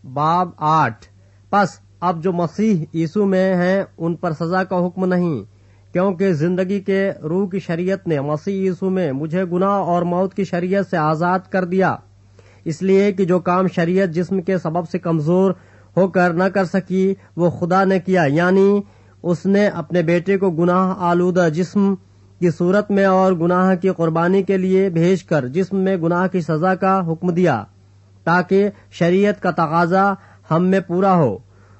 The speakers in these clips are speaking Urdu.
باب 8۔ پس اب جو مسیح یسوع میں ہیں ان پر سزا کا حکم نہیں، کیونکہ زندگی کے روح کی شریعت نے مسیح یسوع میں مجھے گناہ اور موت کی شریعت سے آزاد کر دیا، اس لیے کہ جو کام شریعت جسم کے سبب سے کمزور ہو کر نہ کر سکی وہ خدا نے کیا، یعنی اس نے اپنے بیٹے کو گناہ آلودہ جسم کی صورت میں اور گناہ کی قربانی کے لیے بھیج کر جسم میں گناہ کی سزا کا حکم دیا، تاکہ شریعت کا تقاضا ہم میں پورا ہو،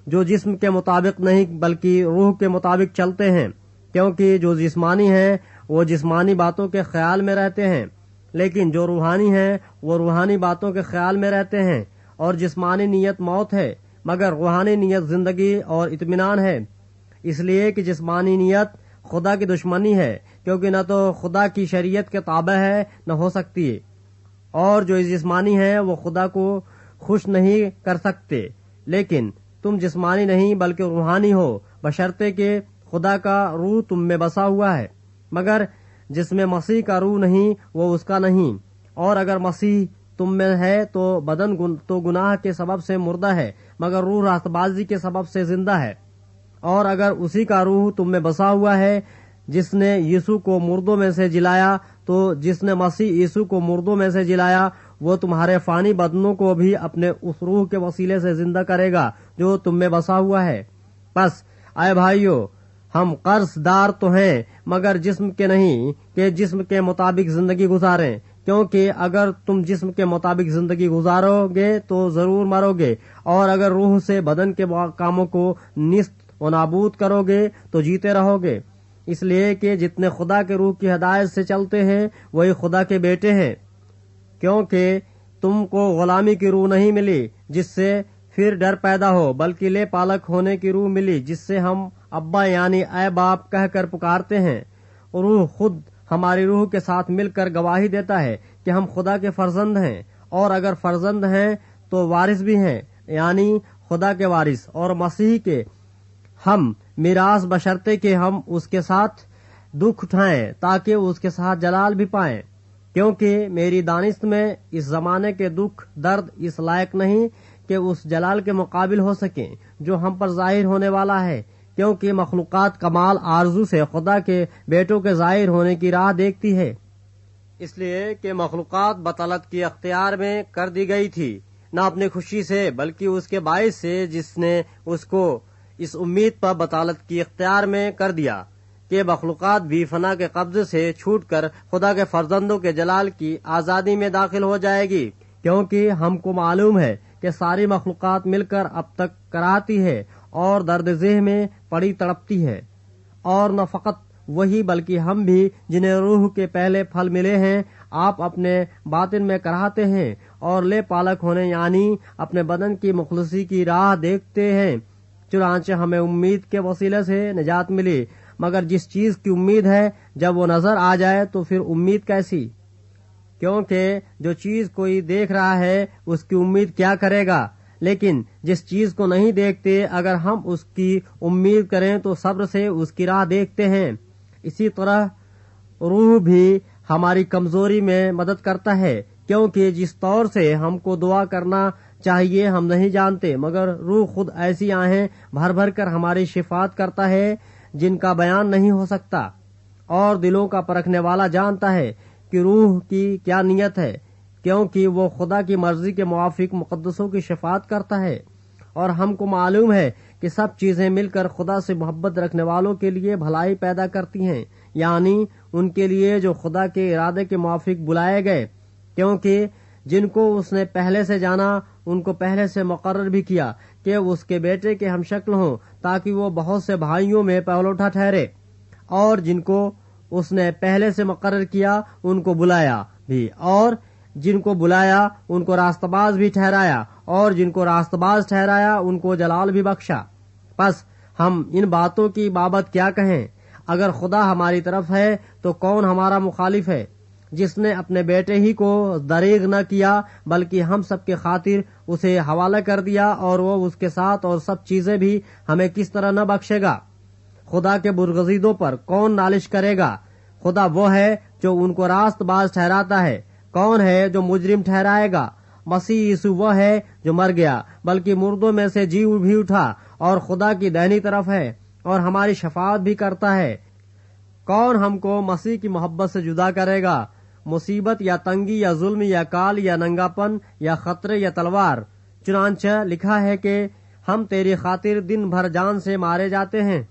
جو جسم کے مطابق نہیں بلکہ روح کے مطابق چلتے ہیں، کیونکہ جو جسمانی ہیں وہ جسمانی باتوں کے خیال میں رہتے ہیں، لیکن جو روحانی ہیں وہ روحانی باتوں کے خیال میں رہتے ہیں۔ اور جسمانی نیت موت ہے، مگر روحانی نیت زندگی اور اطمینان ہے، اس لیے کہ جسمانی نیت خدا کی دشمنی ہے، کیونکہ نہ تو خدا کی شریعت کے تابع ہے نہ ہو سکتی ہے، اور جو جسمانی ہیں وہ خدا کو خوش نہیں کر سکتے۔ لیکن تم جسمانی نہیں بلکہ روحانی ہو، بشرطے کہ خدا کا روح تم میں بسا ہوا ہے، مگر جس میں مسیح کا روح نہیں وہ اس کا نہیں۔ اور اگر مسیح تم میں ہے تو بدن تو گناہ کے سبب سے مردہ ہے، مگر روح راست بازی کے سبب سے زندہ ہے۔ اور اگر اسی کا روح تم میں بسا ہوا ہے جس نے یسوع کو مردوں میں سے جلایا، تو جس نے مسیح یسوع کو مردوں میں سے جلایا وہ تمہارے فانی بدنوں کو بھی اپنے اس روح کے وسیلے سے زندہ کرے گا جو تم میں بسا ہوا ہے۔ بس اے بھائیو، ہم قرض دار تو ہیں مگر جسم کے نہیں، کہ جسم کے مطابق زندگی گزاریں، کیونکہ اگر تم جسم کے مطابق زندگی گزارو گے تو ضرور مرو گے، اور اگر روح سے بدن کے کاموں کو نیست و نابود کرو گے تو جیتے رہو گے۔ اس لیے کہ جتنے خدا کے روح کی ہدایت سے چلتے ہیں وہی خدا کے بیٹے ہیں، کیونکہ تم کو غلامی کی روح نہیں ملی جس سے پھر ڈر پیدا ہو، بلکہ لے پالک ہونے کی روح ملی جس سے ہم ابا یعنی اے باپ کہہ کر پکارتے ہیں۔ روح خود ہماری روح کے ساتھ مل کر گواہی دیتا ہے کہ ہم خدا کے فرزند ہیں، اور اگر فرزند ہیں تو وارث بھی ہیں، یعنی خدا کے وارث اور مسیح کے ہم میراث، بشرطے کہ ہم اس کے ساتھ دکھ اٹھائیں تاکہ اس کے ساتھ جلال بھی پائیں، کیونکہ میری دانست میں اس زمانے کے دکھ درد اس لائق نہیں کہ اس جلال کے مقابل ہو سکیں جو ہم پر ظاہر ہونے والا ہے، کیونکہ مخلوقات کمال آرزو سے خدا کے بیٹوں کے ظاہر ہونے کی راہ دیکھتی ہے، اس لیے کہ مخلوقات بطالت کی اختیار میں کر دی گئی تھی، نہ اپنی خوشی سے بلکہ اس کے باعث سے جس نے اس کو اس امید پر بطالت کی اختیار میں کر دیا کہ مخلوقات بھی فنا کے قبضے سے چھوٹ کر خدا کے فرزندوں کے جلال کی آزادی میں داخل ہو جائے گی، کیونکہ ہم کو معلوم ہے کہ ساری مخلوقات مل کر اب تک کراہتی ہے اور درد ذہ میں پڑی تڑپتی ہے، اور نہ فقط وہی بلکہ ہم بھی جنہیں روح کے پہلے پھل ملے ہیں آپ اپنے باطن میں کراہتے ہیں اور لے پالک ہونے یعنی اپنے بدن کی مخلصی کی راہ دیکھتے ہیں، چنانچہ ہمیں امید کے وسیلے سے نجات ملی۔ مگر جس چیز کی امید ہے جب وہ نظر آ جائے تو پھر امید کیسی؟ کیونکہ جو چیز کوئی دیکھ رہا ہے اس کی امید کیا کرے گا؟ لیکن جس چیز کو نہیں دیکھتے اگر ہم اس کی امید کریں تو صبر سے اس کی راہ دیکھتے ہیں۔ اسی طرح روح بھی ہماری کمزوری میں مدد کرتا ہے، کیونکہ جس طور سے ہم کو دعا کرنا چاہیے ہم نہیں جانتے، مگر روح خود ایسی آہیں بھر بھر کر ہماری شفاعت کرتا ہے جن کا بیان نہیں ہو سکتا، اور دلوں کا پرکھنے والا جانتا ہے کہ روح کی کیا نیت ہے، کیونکہ وہ خدا کی مرضی کے موافق مقدسوں کی شفاعت کرتا ہے۔ اور ہم کو معلوم ہے کہ سب چیزیں مل کر خدا سے محبت رکھنے والوں کے لیے بھلائی پیدا کرتی ہیں، یعنی ان کے لیے جو خدا کے ارادے کے موافق بلائے گئے، کیونکہ جن کو اس نے پہلے سے جانا ان کو پہلے سے مقرر بھی کیا کہ اس کے بیٹے کے ہم شکل ہوں، تاکہ وہ بہت سے بھائیوں میں پہلوٹا ٹھہرے۔ اور جن کو اس نے پہلے سے مقرر کیا ان کو بلایا بھی، اور جن کو بلایا ان کو راست باز بھی ٹھہرایا، اور جن کو راست باز ٹھہرایا ان کو جلال بھی بخشا۔ پس ہم ان باتوں کی بابت کیا کہیں؟ اگر خدا ہماری طرف ہے تو کون ہمارا مخالف ہے؟ جس نے اپنے بیٹے ہی کو دریغ نہ کیا بلکہ ہم سب کے خاطر اسے حوالہ کر دیا، اور وہ اس کے ساتھ اور سب چیزیں بھی ہمیں کس طرح نہ بخشے گا؟ خدا کے برگزیدوں پر کون نالش کرے گا؟ خدا وہ ہے جو ان کو راست باز ٹھہراتا ہے، کون ہے جو مجرم ٹھہرائے گا؟ مسیح یسوع وہ ہے جو مر گیا بلکہ مردوں میں سے جی بھی اٹھا اور خدا کی دائنی طرف ہے اور ہماری شفاعت بھی کرتا ہے۔ کون ہم کو مسیح کی محبت سے جدا کرے گا؟ مصیبت یا تنگی یا ظلم یا کال یا ننگاپن یا خطرے یا تلوار؟ چنانچہ لکھا ہے کہ ہم تیری خاطر دن بھر جان سے مارے جاتے ہیں،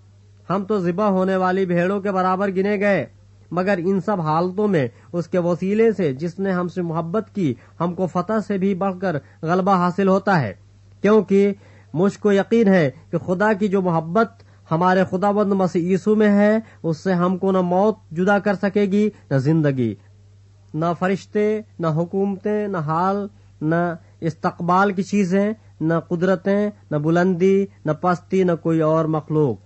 ہم تو ذبح ہونے والی بھیڑوں کے برابر گنے گئے۔ مگر ان سب حالتوں میں اس کے وسیلے سے جس نے ہم سے محبت کی ہم کو فتح سے بھی بڑھ کر غلبہ حاصل ہوتا ہے، کیونکہ مجھ کو یقین ہے کہ خدا کی جو محبت ہمارے خداوند مسیح یسوع میں ہے اس سے ہم کو نہ موت جدا کر سکے گی نہ زندگی، نہ فرشتے، نہ حکومتیں، نہ حال، نہ استقبال کی چیزیں، نہ قدرتیں، نہ بلندی، نہ پستی، نہ کوئی اور مخلوق۔